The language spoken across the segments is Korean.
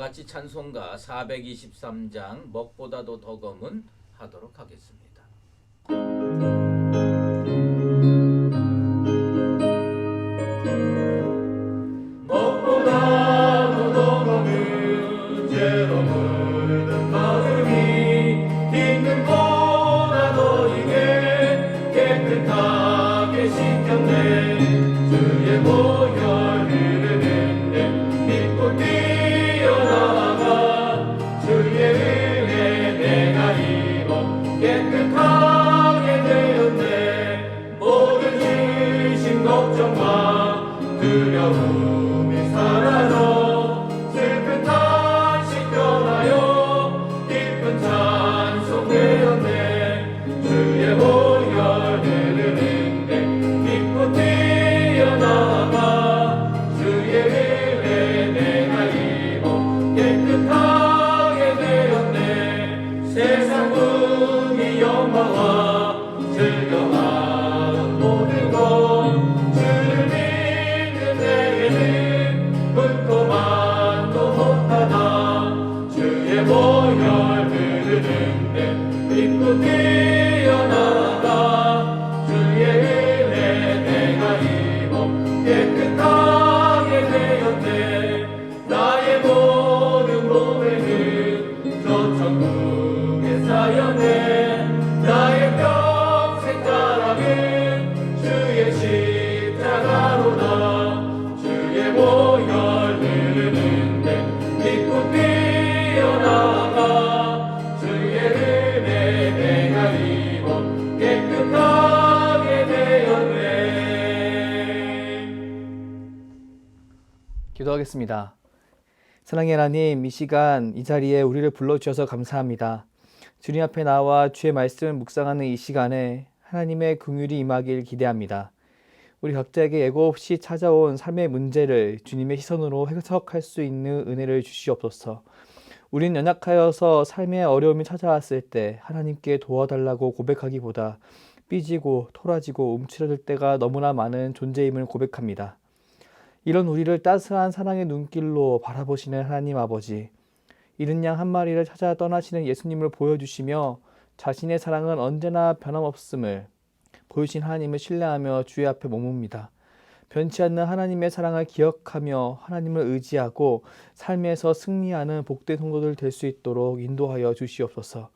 같이 찬송가 423장 먹보다도 더 검은 하도록 하겠습니다. 먹보다도 더 검은 죄로 물든 마음이 기쁨보다 더 이게 깨끗하게 씻겼네. 주의 보혈 흐르는데 믿고 뛰어나가 주의 은혜 내가 입어 깨끗하게 되었네. 모든 의심 걱정과 두려움이 사라져 슬픈 탄식 변하여 기쁜 찬송 되었네. 주의 보혈 흐르는데 믿고 뛰어나가 주의 은혜 내가 입어 깨끗하게 되었네. 세상 분이 영광과 즐거워하는 모든 것 주를 믿는 내게는 분토만도 못하다. 주의 보혈 흐르는데 믿고 뛰어나가 주의 은혜 내가 입어 깨끗하게 되었네. 나의 모든 몸에는 저 천국의 사연에 나의 평생 자랑은 주의 십자가로다. 주의 보혈 흐르는데 믿고 뛰어나가 주의 은혜 내가 입어 깨끗하게 되었네. 기도하겠습니다. 사랑의 하나님, 이 시간 이 자리에 우리를 불러주셔서 감사합니다. 주님 앞에 나와 주의 말씀을 묵상하는 이 시간에 하나님의 긍휼이 임하길 기대합니다. 우리 각자에게 예고 없이 찾아온 삶의 문제를 주님의 시선으로 해석할 수 있는 은혜를 주시옵소서. 우린 연약하여서 삶의 어려움이 찾아왔을 때 하나님께 도와달라고 고백하기보다 삐지고 토라지고 움츠러들 때가 너무나 많은 존재임을 고백합니다. 이런 우리를 따스한 사랑의 눈길로 바라보시는 하나님 아버지, 잃은 양 한 마리를 찾아 떠나시는 예수님을 보여주시며 자신의 사랑은 언제나 변함없음을 보이신 하나님을 신뢰하며 주의 앞에 머뭅니다. 변치 않는 하나님의 사랑을 기억하며 하나님을 의지하고 삶에서 승리하는 복된 성도들 될 수 있도록 인도하여 주시옵소서.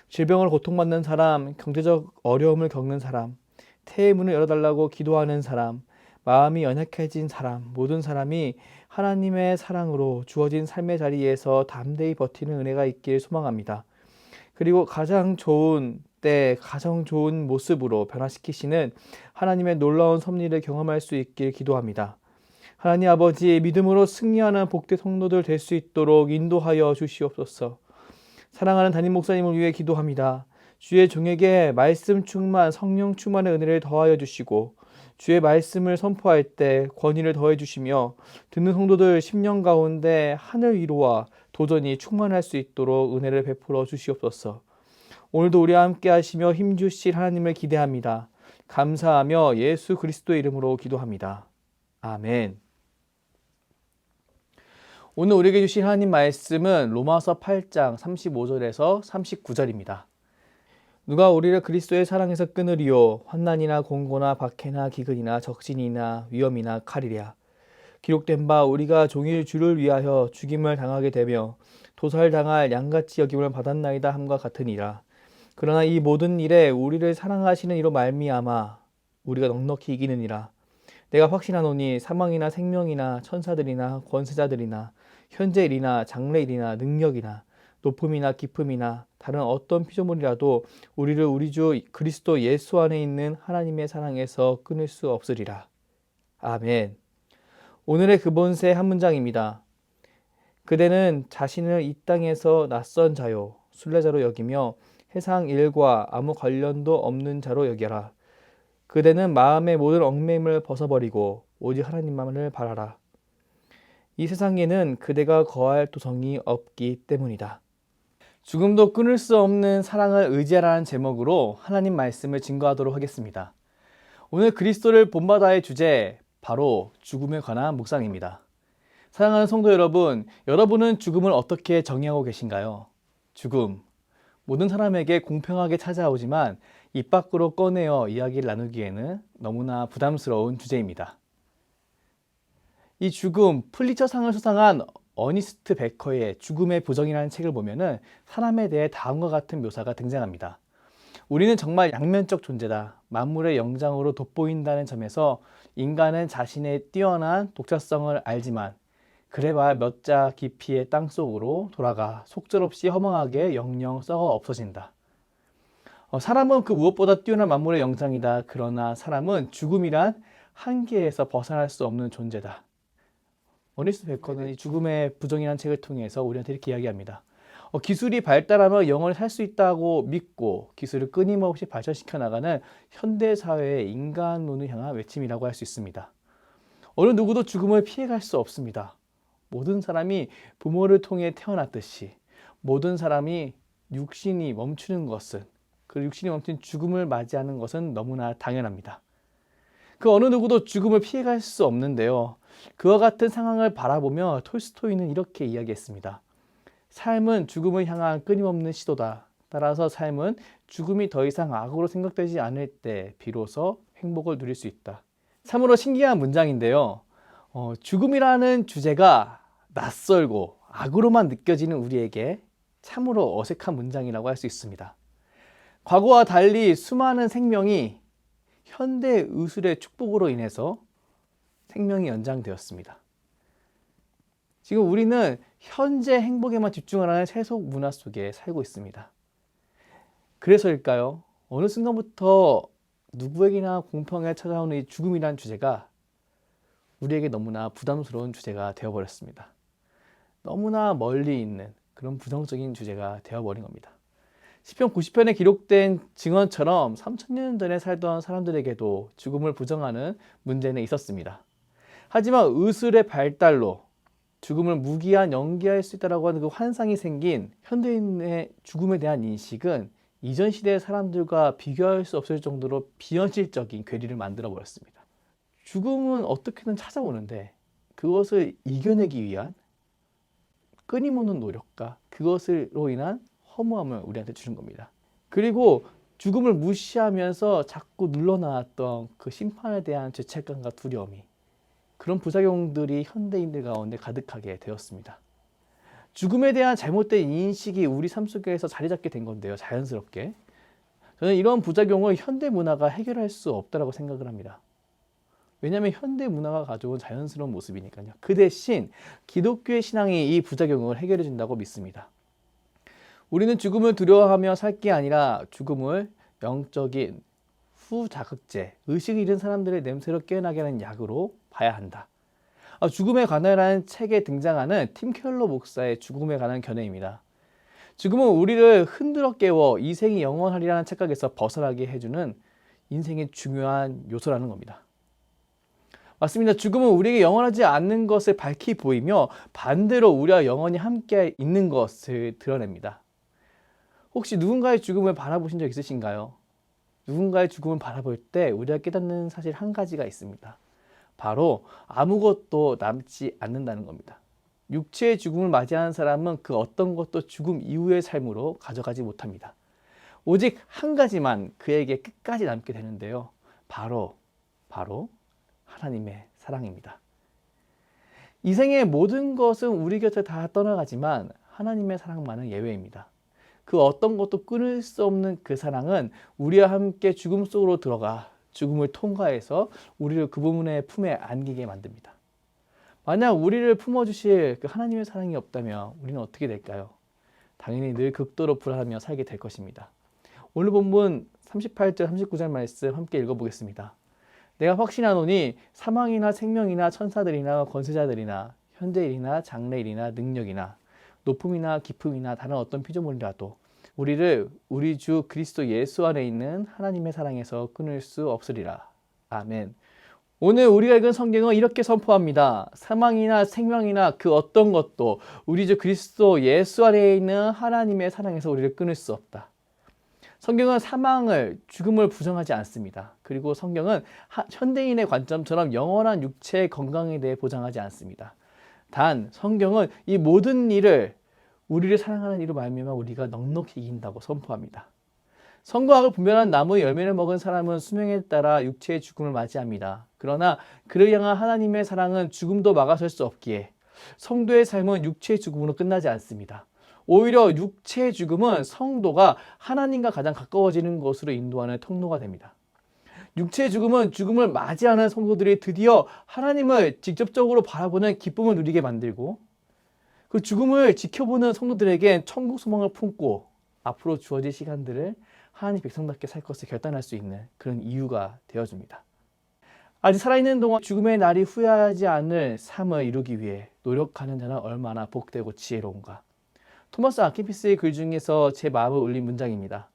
질병을 고통받는 사람, 경제적 어려움을 겪는 사람, 태의 문을 열어달라고 기도하는 사람, 마음이 연약해진 사람, 모든 사람이 하나님의 사랑으로 주어진 삶의 자리에서 담대히 버티는 은혜가 있길 소망합니다. 그리고 가장 좋은 때 가장 좋은 모습으로 변화시키시는 하나님의 놀라운 섭리를 경험할 수 있길 기도합니다. 하나님 아버지, 믿음으로 승리하는 복된 성도들 될 수 있도록 인도하여 주시옵소서. 사랑하는 담임 목사님을 위해 기도합니다. 주의 종에게 말씀 충만, 성령 충만의 은혜를 더하여 주시고 주의 말씀을 선포할 때 권위를 더해 주시며 듣는 성도들 10년 가운데 하늘 위로와 도전이 충만할 수 있도록 은혜를 베풀어 주시옵소서. 오늘도 우리와 함께 하시며 힘주실 하나님을 기대합니다. 감사하며 예수 그리스도의 이름으로 기도합니다. 아멘. 오늘 우리에게 주신 하나님 말씀은 로마서 8장 35절에서 39절입니다. 누가 우리를 그리스도의 사랑에서 끊으리요? 환난이나 공고나 박해나 기근이나 적신이나 위험이나 칼이랴. 기록된 바 우리가 종일 주를 위하여 죽임을 당하게 되며 도살당할 양같이 여김을 받았나이다 함과 같으니라. 그러나 이 모든 일에 우리를 사랑하시는 이로 말미암아 우리가 넉넉히 이기느니라. 내가 확신하노니 사망이나 생명이나 천사들이나 권세자들이나 현재일이나 장래일이나 능력이나 높음이나 깊음이나 다른 어떤 피조물이라도 우리를 우리 주 그리스도 예수 안에 있는 하나님의 사랑에서 끊을 수 없으리라. 아멘. 오늘의 근본세 한 문장입니다. 그대는 자신을 이 땅에서 낯선 자요 순례자로 여기며 해상 일과 아무 관련도 없는 자로 여겨라. 그대는 마음의 모든 얽매임을 벗어버리고 오직 하나님만을 바라라. 이 세상에는 그대가 거할 도성이 없기 때문이다. 죽음도 끊을 수 없는 사랑을 의지하라는 제목으로 하나님 말씀을 증거하도록 하겠습니다. 오늘 그리스도를 본받아의 주제, 바로 죽음에 관한 묵상입니다. 사랑하는 성도 여러분, 여러분은 죽음을 어떻게 정의하고 계신가요? 죽음, 모든 사람에게 공평하게 찾아오지만 입 밖으로 꺼내어 이야기를 나누기에는 너무나 부담스러운 주제입니다. 이 죽음, 플리처상을 수상한 어니스트 베커의 죽음의 부정이라는 책을 보면은 사람에 대해 다음과 같은 묘사가 등장합니다. 우리는 정말 양면적 존재다. 만물의 영장으로 돋보인다는 점에서 인간은 자신의 뛰어난 독자성을 알지만 그래봐야 몇 자 깊이의 땅속으로 돌아가 속절없이 허망하게 영영 썩어 없어진다. 사람은 그 무엇보다 뛰어난 만물의 영장이다. 그러나 사람은 죽음이란 한계에서 벗어날 수 없는 존재다. 어니스트 베커는 이 죽음의 부정이라는 책을 통해서 우리한테 이렇게 이야기합니다. 기술이 발달하면 영원히 살 수 있다고 믿고 기술을 끊임없이 발전시켜 나가는 현대사회의 인간론을 향한 외침이라고 할 수 있습니다. 어느 누구도 죽음을 피해갈 수 없습니다. 모든 사람이 부모를 통해 태어났듯이 모든 사람이 육신이 멈추는 것은 그 육신이 멈춘 죽음을 맞이하는 것은 너무나 당연합니다. 그 어느 누구도 죽음을 피해갈 수 없는데요. 그와 같은 상황을 바라보며 톨스토이는 이렇게 이야기했습니다. 삶은 죽음을 향한 끊임없는 시도다. 따라서 삶은 죽음이 더 이상 악으로 생각되지 않을 때 비로소 행복을 누릴 수 있다. 참으로 신기한 문장인데요. 죽음이라는 주제가 낯설고 악으로만 느껴지는 우리에게 참으로 어색한 문장이라고 할 수 있습니다. 과거와 달리 수많은 생명이 현대 의술의 축복으로 인해서 생명이 연장되었습니다. 지금 우리는 현재 행복에만 집중하라는 세속 문화 속에 살고 있습니다. 그래서일까요? 어느 순간부터 누구에게나 공평하게 찾아오는 이 죽음이라는 주제가 우리에게 너무나 부담스러운 주제가 되어버렸습니다. 너무나 멀리 있는 그런 부정적인 주제가 되어버린 겁니다. 시편 90편에 기록된 증언처럼 3000년 전에 살던 사람들에게도 죽음을 부정하는 문제는 있었습니다. 하지만 의술의 발달로 죽음을 무기한 연기할 수 있다고 하는 그 환상이 생긴 현대인의 죽음에 대한 인식은 이전 시대의 사람들과 비교할 수 없을 정도로 비현실적인 괴리를 만들어 버렸습니다. 죽음은 어떻게든 찾아오는데 그것을 이겨내기 위한 끊임없는 노력과 그것으로 인한 허무함을 우리한테 주는 겁니다. 그리고 죽음을 무시하면서 자꾸 눌러놨던 그 심판에 대한 죄책감과 두려움이 그런 부작용들이 현대인들 가운데 가득하게 되었습니다. 죽음에 대한 잘못된 인식이 우리 삶 속에서 자리 잡게 된 건데요. 자연스럽게. 저는 이런 부작용을 현대 문화가 해결할 수 없다고 생각을 합니다. 왜냐하면 현대 문화가 가져온 자연스러운 모습이니까요. 그 대신 기독교의 신앙이 이 부작용을 해결해 준다고 믿습니다. 우리는 죽음을 두려워하며 살 게 아니라 죽음을 영적인 후자극제, 의식을 잃은 사람들의 냄새로 깨어나게 하는 약으로 봐야 한다. 죽음에 관한이라는 책에 등장하는 팀 켈러 목사의 죽음에 관한 견해입니다. 죽음은 우리를 흔들어 깨워 이 생이 영원하리라는 착각에서 벗어나게 해주는 인생의 중요한 요소라는 겁니다. 맞습니다. 죽음은 우리에게 영원하지 않는 것을 밝히 보이며 반대로 우리와 영원히 함께 있는 것을 드러냅니다. 혹시 누군가의 죽음을 바라보신 적 있으신가요? 누군가의 죽음을 바라볼 때 우리가 깨닫는 사실 한 가지가 있습니다. 바로 아무것도 남지 않는다는 겁니다. 육체의 죽음을 맞이하는 사람은 그 어떤 것도 죽음 이후의 삶으로 가져가지 못합니다. 오직 한 가지만 그에게 끝까지 남게 되는데요. 바로 하나님의 사랑입니다. 이 생의 모든 것은 우리 곁에 다 떠나가지만 하나님의 사랑만은 예외입니다. 그 어떤 것도 끊을 수 없는 그 사랑은 우리와 함께 죽음 속으로 들어가 죽음을 통과해서 우리를 그분의 품에 안기게 만듭니다. 만약 우리를 품어주실 그 하나님의 사랑이 없다면 우리는 어떻게 될까요? 당연히 늘 극도로 불안하며 살게 될 것입니다. 오늘 본문 38절 39절 말씀 함께 읽어보겠습니다. 내가 확신하노니 사망이나 생명이나 천사들이나 권세자들이나 현재일이나 장래일이나 능력이나 높음이나 깊음이나 다른 어떤 피조물이라도 우리를 우리 주 그리스도 예수 안에 있는 하나님의 사랑에서 끊을 수 없으리라. 아멘. 오늘 우리가 읽은 성경은 이렇게 선포합니다. 사망이나 생명이나 그 어떤 것도 우리 주 그리스도 예수 안에 있는 하나님의 사랑에서 우리를 끊을 수 없다. 성경은 사망을, 죽음을 부정하지 않습니다. 그리고 성경은 현대인의 관점처럼 영원한 육체의 건강에 대해 보장하지 않습니다. 단 성경은 이 모든 일을 우리를 사랑하는 이로 말미암아 우리가 넉넉히 이긴다고 선포합니다. 선과학을 분별한 나무의 열매를 먹은 사람은 수명에 따라 육체의 죽음을 맞이합니다. 그러나 그를 향한 하나님의 사랑은 죽음도 막아설 수 없기에 성도의 삶은 육체의 죽음으로 끝나지 않습니다. 오히려 육체의 죽음은 성도가 하나님과 가장 가까워지는 것으로 인도하는 통로가 됩니다. 육체의 죽음은 죽음을 맞이하는 성도들이 드디어 하나님을 직접적으로 바라보는 기쁨을 누리게 만들고 그 죽음을 지켜보는 성도들에겐 천국 소망을 품고 앞으로 주어질 시간들을 하나님 백성답게 살 것을 결단할 수 있는 그런 이유가 되어줍니다. 아직 살아있는 동안 죽음의 날이 후회하지 않을 삶을 이루기 위해 노력하는 자는 얼마나 복되고 지혜로운가. 토마스 아퀴피스의 글 중에서 제 마음을 울린 문장입니다.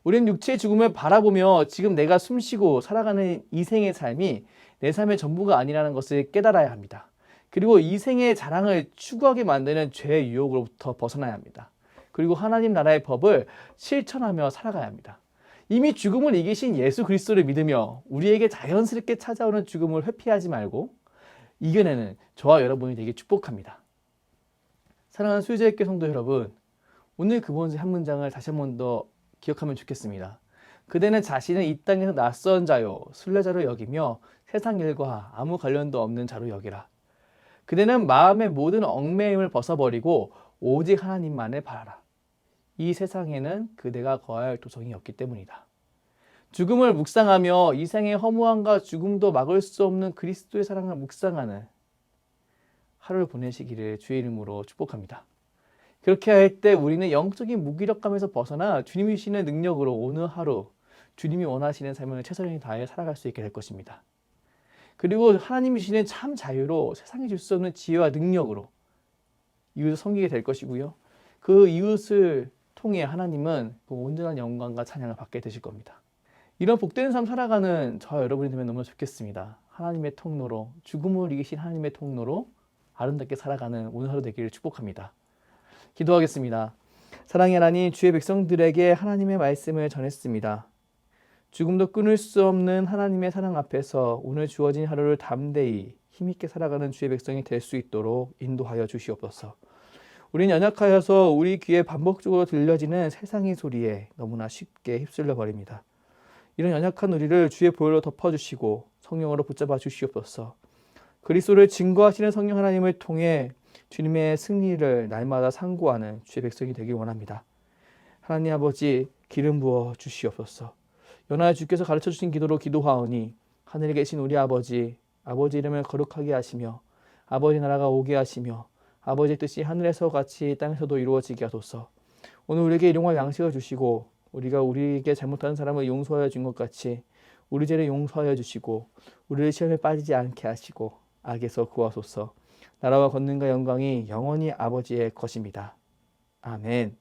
우리는 육체의 죽음을 바라보며 지금 내가 숨쉬고 살아가는 이 생의 삶이 내 삶의 전부가 아니라는 것을 깨달아야 합니다. 그리고 이 생의 자랑을 추구하게 만드는 죄의 유혹으로부터 벗어나야 합니다. 그리고 하나님 나라의 법을 실천하며 살아가야 합니다. 이미 죽음을 이기신 예수 그리스도를 믿으며 우리에게 자연스럽게 찾아오는 죽음을 회피하지 말고 이겨내는 저와 여러분이 되게 축복합니다. 사랑하는 수요자교회 성도 여러분, 오늘 그 한 문장을 다시 한 번 더 기억하면 좋겠습니다. 그대는 자신을 이 땅에서 낯선 자요 순례자로 여기며 세상 일과 아무 관련도 없는 자로 여기라. 그대는 마음의 모든 얽매임을 벗어버리고 오직 하나님만을 바라라. 이 세상에는 그대가 거할 도성이 없기 때문이다. 죽음을 묵상하며 이 생의 허무함과 죽음도 막을 수 없는 그리스도의 사랑을 묵상하는 하루를 보내시기를 주의 이름으로 축복합니다. 그렇게 할 때 우리는 영적인 무기력감에서 벗어나 주님이 주시는 능력으로 오늘 하루 주님이 원하시는 삶을 최선을 다해 살아갈 수 있게 될 것입니다. 그리고 하나님이 주시는 참 자유로 세상에 줄 수 없는 지혜와 능력으로 이웃을 섬기게 될 것이고요. 그 이웃을 통해 하나님은 그 온전한 영광과 찬양을 받게 되실 겁니다. 이런 복된 삶 살아가는 저와 여러분이 되면 너무 좋겠습니다. 하나님의 통로로, 죽음을 이기신 하나님의 통로로 아름답게 살아가는 오늘 하루 되기를 축복합니다. 기도하겠습니다. 사랑의 하나님, 주의 백성들에게 하나님의 말씀을 전했습니다. 죽음도 끊을 수 없는 하나님의 사랑 앞에서 오늘 주어진 하루를 담대히 힘있게 살아가는 주의 백성이 될 수 있도록 인도하여 주시옵소서. 우린 연약하여서 우리 귀에 반복적으로 들려지는 세상의 소리에 너무나 쉽게 휩쓸려 버립니다. 이런 연약한 우리를 주의 보혈로 덮어주시고 성령으로 붙잡아 주시옵소서. 그리스도를 증거하시는 성령 하나님을 통해 주님의 승리를 날마다 상고하는 주의 백성이 되길 원합니다. 하나님 아버지, 기름 부어 주시옵소서. 연하여 주께서 가르쳐 주신 기도로 기도하오니 하늘에 계신 우리 아버지 이름을 거룩하게 하시며 아버지 나라가 오게 하시며 아버지의 뜻이 하늘에서 같이 땅에서도 이루어지게 하소서. 오늘 우리에게 일용할 양식을 주시고 우리가 우리에게 잘못하는 사람을 용서하여 준 것 같이 우리 죄를 용서하여 주시고 우리를 시험에 빠지지 않게 하시고 악에서 구하소서. 나라와 권능과 영광이 영원히 아버지의 것입니다. 아멘.